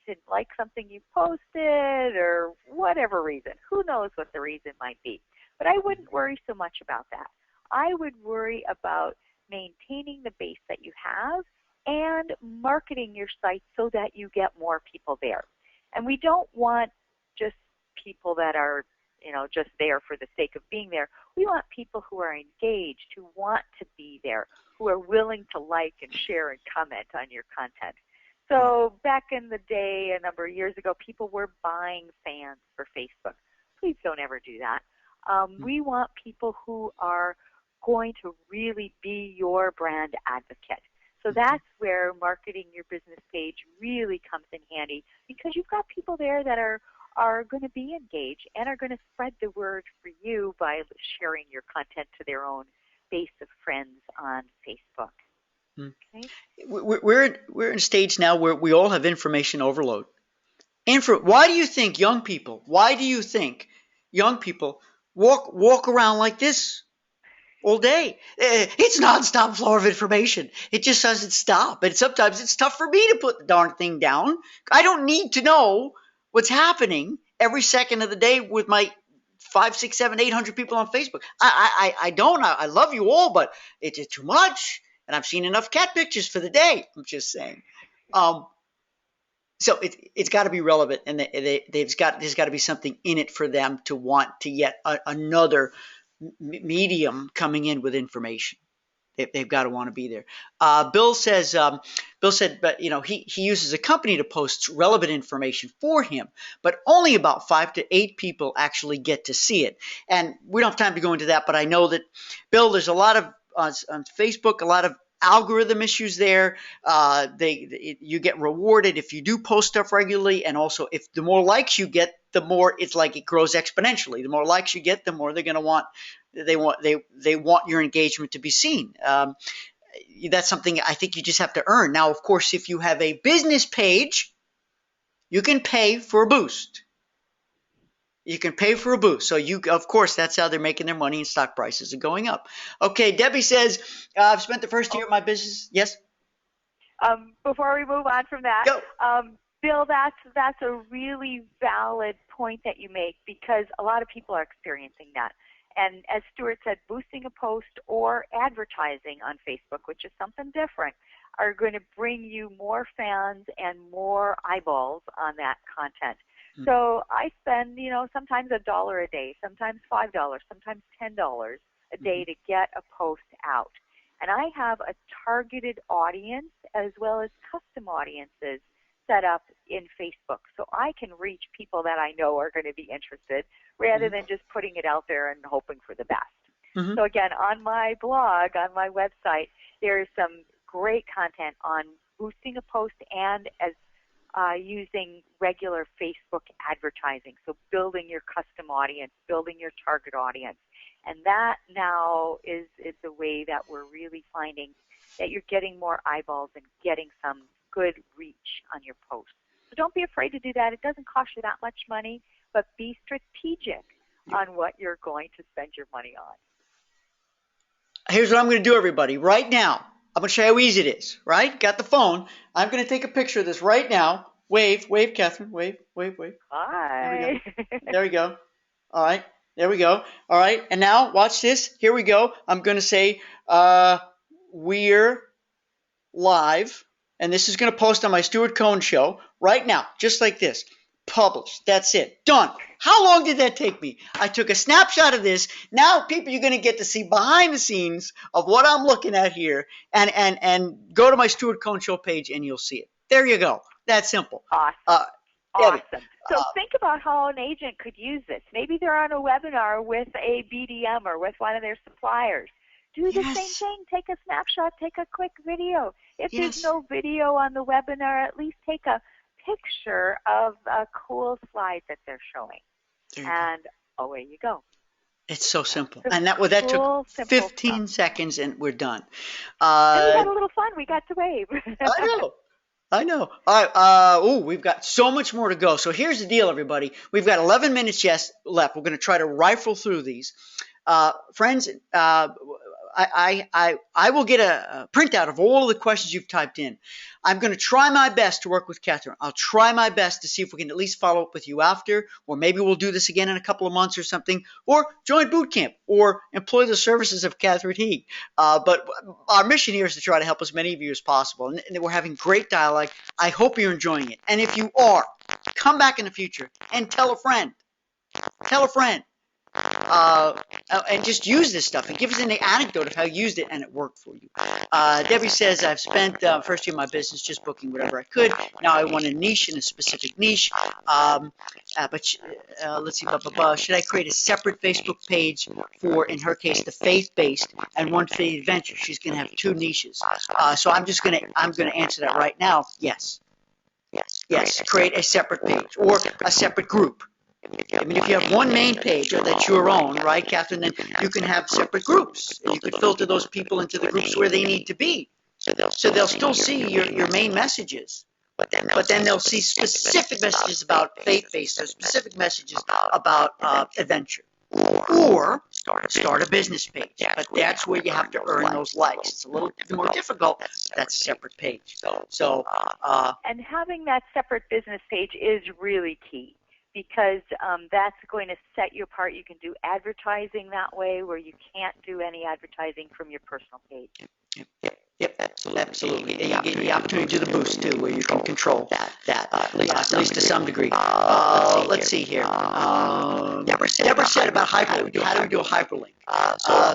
didn't like something you posted or whatever reason. Who knows what the reason might be. But I wouldn't worry so much about that. I would worry about maintaining the base that you have and marketing your site so that you get more people there. And we don't want just people that are, just there for the sake of being there. We want people who are engaged, who want to be there, who are willing to like and share and comment on your content. So back in the day, a number of years ago, people were buying fans for Facebook. Please don't ever do that. We want people who are going to really be your brand advocate. So that's where marketing your business page really comes in handy, because you've got people there that are going to be engaged and are going to spread the word for you by sharing your content to their own base of friends on Facebook. Okay. We're in a stage now where we all have information overload. Why do you think young people walk around like this all day? It's nonstop flow of information. It just doesn't stop. And sometimes it's tough for me to put the darn thing down. I don't need to know what's happening every second of the day with my 5, 6, 7, 800 people on Facebook. I don't. I love you all, but it's too much. And I've seen enough cat pictures for the day. I'm just saying. So it's got to be relevant, and there's got to be something in it for them to want to yet another medium coming in with information. They've got to want to be there. Bill said, but he uses a company to post relevant information for him, but only about 5 to 8 people actually get to see it. And we don't have time to go into that, but I know that, Bill, there's a lot of on Facebook, a lot of algorithm issues there. You get rewarded if you do post stuff regularly, and also if the more likes you get, the more it's like it grows exponentially. The more likes you get, the more they're going to want. They want your engagement to be seen. That's something I think you just have to earn. Now, of course, if you have a business page, you can pay for a boost. So of course, that's how they're making their money, and stock prices are going up. Okay, Debbie says, I've spent the first year of my business. Yes? Before we move on from that, go. Bill, that's a really valid point that you make, because a lot of people are experiencing that. And as Stuart said, boosting a post or advertising on Facebook, which is something different, are going to bring you more fans and more eyeballs on that content. So I spend, sometimes $1 a day, sometimes $5, sometimes $10 a day to get a post out. And I have a targeted audience as well as custom audiences set up in Facebook, so I can reach people that I know are going to be interested, rather than just putting it out there and hoping for the best. So again, on my blog, on my website, there is some great content on boosting a post and as using regular Facebook advertising, so building your custom audience, building your target audience. And that now is the way that we're really finding that you're getting more eyeballs and getting some good reach on your posts. So don't be afraid to do that. It doesn't cost you that much money, but be strategic on what you're going to spend your money on. Here's what I'm going to do, everybody. Right now, I'm going to show you how easy it is, right? Got the phone. I'm going to take a picture of this right now. Wave, Catherine. Wave. Hi. There we go. All right. There we go. All right. And now, watch this. Here we go. I'm going to say, we're live. And this is going to post on my Stuart Cohen show right now, just like this. publish. That's it. Done. How long did that take me? I took a snapshot of this. Now, people, you're going to get to see behind the scenes of what I'm looking at here, and go to my Stuart Cohen Show page, and you'll see it. There you go. That simple. Awesome. Debbie, Awesome. So think about how an agent could use this. Maybe they're on a webinar with a BDM or with one of their suppliers. Do the same thing. Take a snapshot. Take a quick video. If there's no video on the webinar, at least take a picture of a cool slide that they're showing. And away you go. It's so simple. And that took 15 seconds, and we're done. And we had a little fun. We got to wave. I know. All right. We've got so much more to go. So here's the deal, everybody. We've got 11 minutes left. We're going to try to rifle through these. Friends, I will get a printout of all of the questions you've typed in. I'm going to try my best to work with Catherine. I'll try my best to see if we can at least follow up with you after, or maybe we'll do this again in a couple of months or something, or join boot camp, or employ the services of Catherine Heeg. But our mission here is to try to help as many of you as possible. And we're having great dialogue. I hope you're enjoying it. And if you are, come back in the future and tell a friend. Tell a friend. And just use this stuff and give us an anecdote of how you used it and it worked for you. Debbie says, I've spent first year of my business just booking whatever I could. Now I want a niche in a specific niche. Let's see, should I create a separate Facebook page for, in her case, the faith-based and one for the adventure? She's going to have two niches. So I'm going to answer that right now. Yes. Create a separate page or a separate group. I mean, if you have one main page that's your own, right, Catherine, then you can have separate groups. You could filter those people into the groups where they need to be. So they'll still see your main messages. But then they'll see specific messages about faith-based, or specific messages about adventure. Or start a business page. But that's where you have to earn those likes. It's a little more difficult. That's a separate page. And having that separate business page is really key, because that's going to set you apart. You can do advertising that way, where you can't do any advertising from your personal page. Yep, absolutely. And you get the opportunity to do the boost, too, where you can control that at least to some degree. Let's see here. Deborah said about hyperlink. How do we do a hyperlink?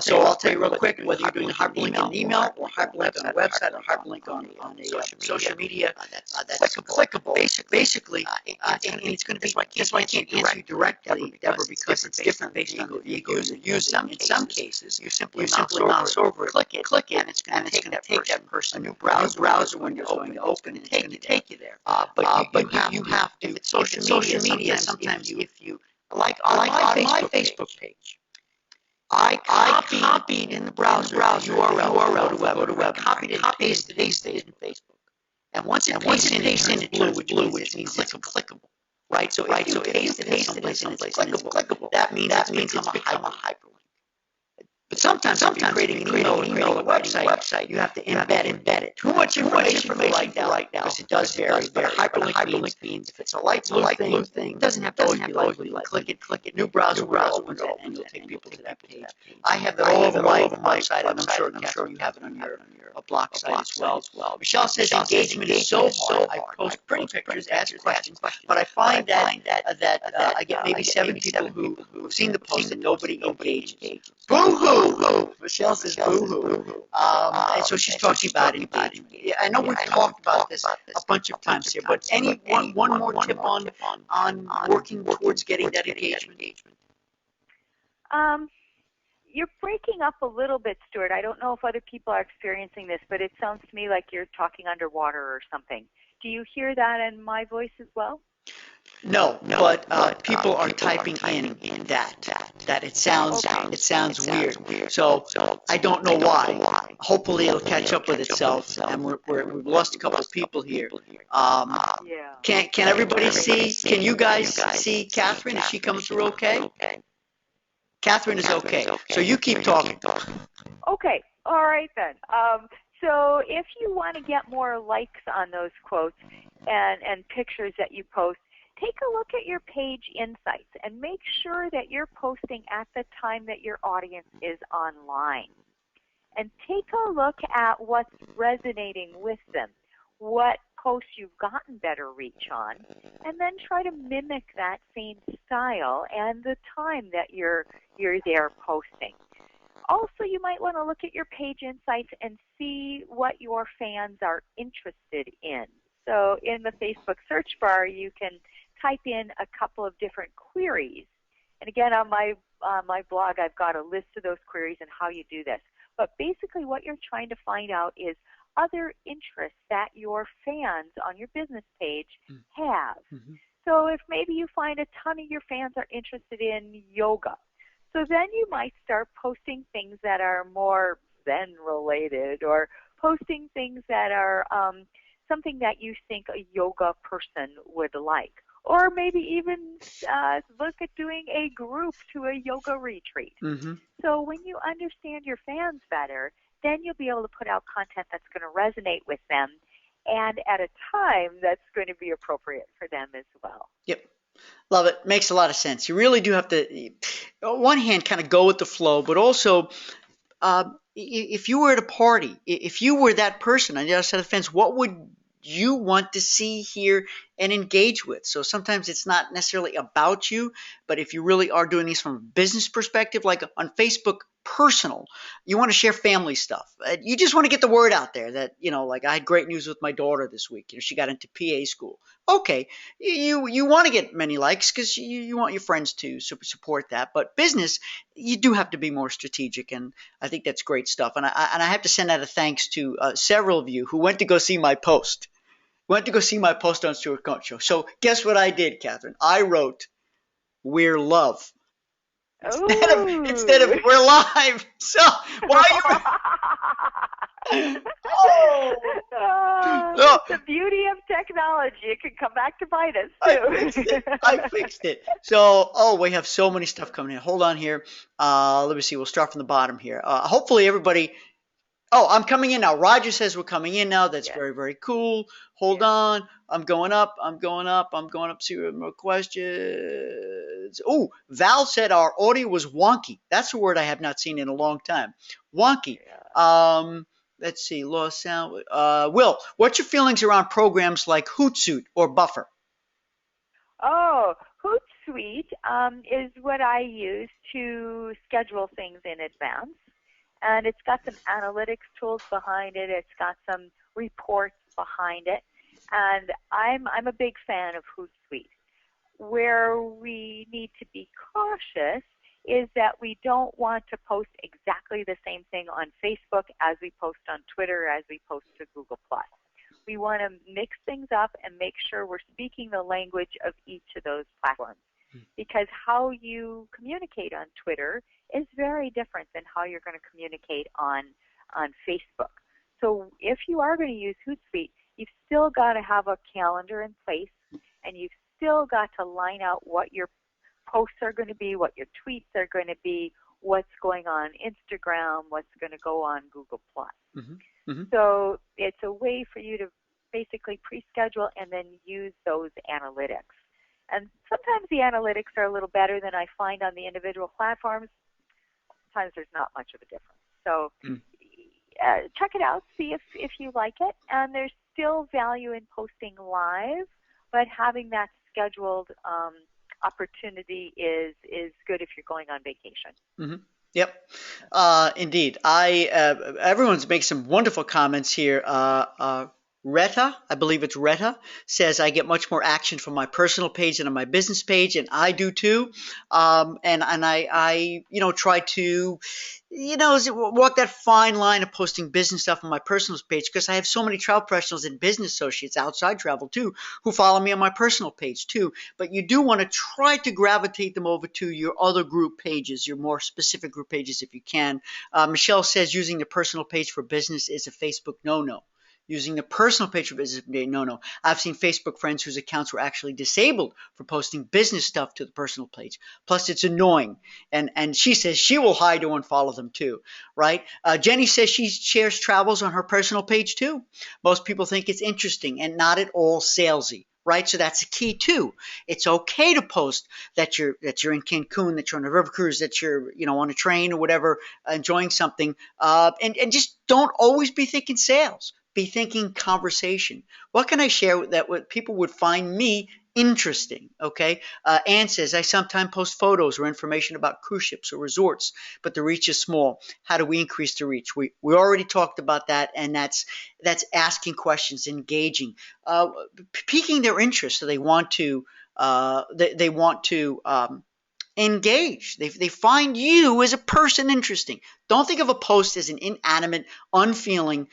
So I'll tell you real quick, whether you're doing a hyperlink in an email, or hyperlink on a website, or hyperlink on a social media, that's clickable. Basically, and it's going to be, that's why I can't answer you directly, Deborah, because it's different based on the user. In some cases, you simply mouse over it, click it, and it's going to take that person a new browser window is going to open, and it's going to take you there. But you have to, social media, sometimes if you, like on my Facebook page, I copied in the browser URL to web, copied it, pasted it in Facebook. And once it pasted it, it's blue, which means it's clickable. Right? So if you paste it someplace and it's clickable, that means it's become a hyperlink. But sometimes if you're creating an email or a website, you have to embed it. Too much information right now, because it does vary. But a hyperlink means if it's a light blue thing, it doesn't have to always be like, click it, new browser window, and you'll take people to that page. I have that all over my website, and I'm sure you have it on your block site as well. Michelle says engagement is so hard. I post pretty pictures, ask questions, but I find that I get maybe 7 people who've seen the post and nobody engages. Boo-hoo! Michelle says boo-hoo. And so she's talking about engagement. I know we've talked about this a bunch of times here, but one more tip on working towards getting that engagement? You're breaking up a little bit, Stuart. I don't know if other people are experiencing this, but it sounds to me like you're talking underwater or something. Do you hear that in my voice as well? No, but people are typing in that it sounds weird. So I don't know why. Hopefully it'll catch up with itself, and we've lost a couple of people here. Can everybody see? Can you guys see Catherine? Is she coming through okay? Catherine is okay. So you keep talking. Okay. All right then. So if you want to get more likes on those quotes and pictures that you post, take a look at your page insights and make sure that you're posting at the time that your audience is online. And take a look at what's resonating with them. What posts you've gotten better reach on, and then try to mimic that same style and the time that you're there posting. Also, you might want to look at your page insights and see what your fans are interested in. So in the Facebook search bar, you can type in a couple of different queries. And again, on my blog, I've got a list of those queries and how you do this. But basically what you're trying to find out is other interests that your fans on your business page have. Mm-hmm. So if maybe you find a ton of your fans are interested in yoga, so then you might start posting things that are more Zen related, or posting things that are something that you think a yoga person would like. Or maybe even look at doing a group to a yoga retreat. Mm-hmm. So when you understand your fans better, then you'll be able to put out content that's going to resonate with them, and at a time that's going to be appropriate for them as well. Yep. Love it. Makes a lot of sense. You really do have to, on one hand, kind of go with the flow, but also if you were at a party, if you were that person on the other side of the fence, what would you want to see, hear, and engage with? So sometimes it's not necessarily about you, but if you really are doing these from a business perspective, like on Facebook personal, you want to share family stuff. You just want to get the word out there that, like I had great news with my daughter this week. She got into PA school. Okay, you want to get many likes because you want your friends to support that. But business, you do have to be more strategic, and I think that's great stuff. And I have to send out a thanks to several of you who went to go see my post. Went to go see my post on Stuart Cohen Show. So guess what I did, Catherine? I wrote, "We're love." Instead of "we're live." So why you? The beauty of technology. It can come back to bite us too. I fixed it. So we have so many stuff coming in. Hold on here. Let me see. We'll start from the bottom here. Hopefully everybody. Oh, I'm coming in now. Roger says we're coming in now. That's very, very cool. Hold on. I'm going up. See more questions. Oh, Val said our audio was wonky. That's a word I have not seen in a long time. Wonky. Let's see. Lost sound. Will, what's your feelings around programs like Hootsuite or Buffer? Oh, Hootsuite is what I use to schedule things in advance. And it's got some analytics tools behind it. It's got some reports behind it. And I'm a big fan of Hootsuite. Where we need to be cautious is that we don't want to post exactly the same thing on Facebook as we post on Twitter, as we post to Google+. We want to mix things up and make sure we're speaking the language of each of those platforms. Because how you communicate on Twitter is very different than how you're going to communicate on Facebook. So if you are going to use Hootsuite, you've still got to have a calendar in place, and you've still got to line out what your posts are going to be, what your tweets are going to be, what's going on Instagram, what's going to go on Google+. Mm-hmm. Mm-hmm. So it's a way for you to basically pre-schedule and then use those analytics. And sometimes the analytics are a little better than I find on the individual platforms. Sometimes there's not much of a difference. So check it out, see if you like it. And there's still value in posting live, but having that scheduled opportunity is good if you're going on vacation. Mm-hmm. Yep, indeed. Everyone's making some wonderful comments here. Retta, I believe it's Retta, says I get much more action from my personal page than on my business page, and I do too. And I try to, walk that fine line of posting business stuff on my personal page, because I have so many travel professionals and business associates outside travel too who follow me on my personal page too. But you do want to try to gravitate them over to your other group pages, your more specific group pages if you can. Michelle says using the personal page for business is a Facebook no-no. Using the personal page for business, no. I've seen Facebook friends whose accounts were actually disabled for posting business stuff to the personal page. Plus, it's annoying. And she says she will hide or unfollow them too, right? Jenny says she shares travels on her personal page too. Most people think it's interesting and not at all salesy. Right, so that's the key too. It's okay to post that you're in Cancun, that you're on a river cruise, that you're on a train or whatever, enjoying something, and just don't always be thinking sales. be thinking conversation. What can I share that what people would find me interesting? Okay. Ann says, I sometimes post photos or information about cruise ships or resorts, but the reach is small. How do we increase the reach? We already talked about that, and that's asking questions, engaging, piquing their interest, so they want to they want to engage. They find you as a person interesting. Don't think of a post as an inanimate, unfeeling,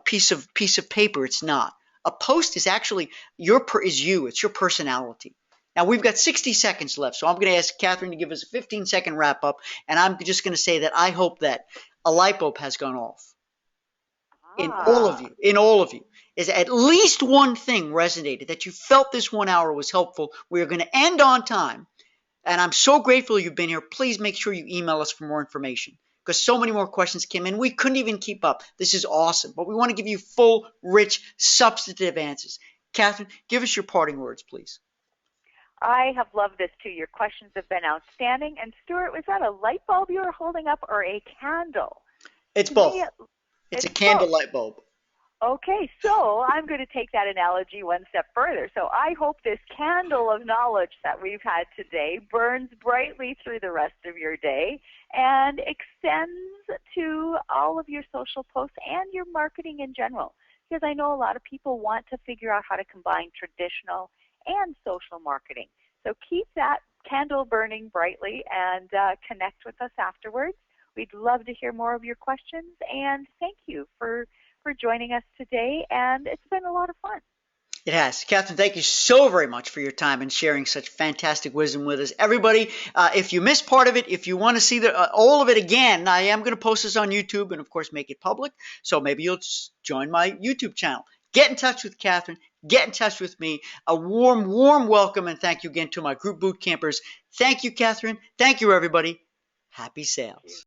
piece of paper. It's not. A post is actually is you. It's your personality. Now we've got 60 seconds left, so I'm going to ask Catherine to give us a 15-second wrap up, and I'm just going to say that I hope that a light bulb has gone off in all of you, is at least one thing resonated, that you felt this 1 hour was helpful. We are going to end on time, and I'm so grateful you've been here. Please make sure you email us for more information, because so many more questions came in. We couldn't even keep up. This is awesome, but we want to give you full, rich, substantive answers. Catherine, give us your parting words, please. I have loved this too. Your questions have been outstanding. And Stuart, was that a light bulb you were holding up or a candle? It's both. It's a candle light bulb. Okay, so I'm going to take that analogy one step further. So I hope this candle of knowledge that we've had today burns brightly through the rest of your day and extends to all of your social posts and your marketing in general. Because I know a lot of people want to figure out how to combine traditional and social marketing. So keep that candle burning brightly and connect with us afterwards. We'd love to hear more of your questions, and thank you for joining us today, and it's been a lot of fun. It has. Catherine, thank you so very much for your time and sharing such fantastic wisdom with us. Everybody, if you missed part of it, if you want to see all of it again, I am going to post this on YouTube and, of course, make it public, so maybe you'll join my YouTube channel. Get in touch with Catherine. Get in touch with me. A warm, warm welcome, and thank you again to my group boot campers. Thank you, Catherine. Thank you, everybody. Happy sales.